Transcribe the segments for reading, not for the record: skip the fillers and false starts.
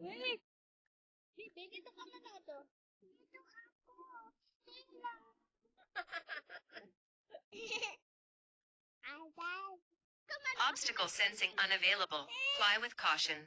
Wait! Bibi, dito ka manodo. Dito ako. Tingnan. Asan? Obstacle sensing unavailable. Fly with caution.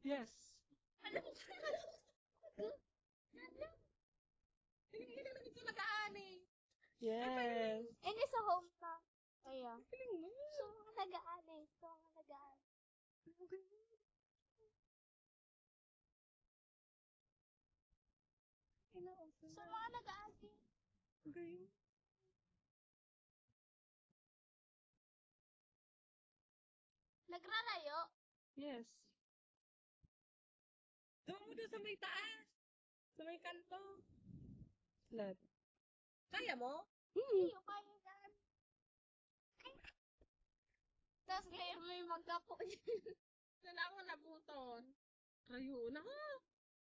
Yes. Yes. Ini sa home na. Ayan. Galing mo. So, mga nagaan eh. So, mga nagaan. So, mga nagaan eh. Galing. Nagrarayo. Yes. Doon mo doon sa may taas. Sa may kanto. Slot. Kaya mo? Hindi ko kaya yan. Tapos ngayon may magkapo dyan. Saan ako nabuton? Rayo na ha.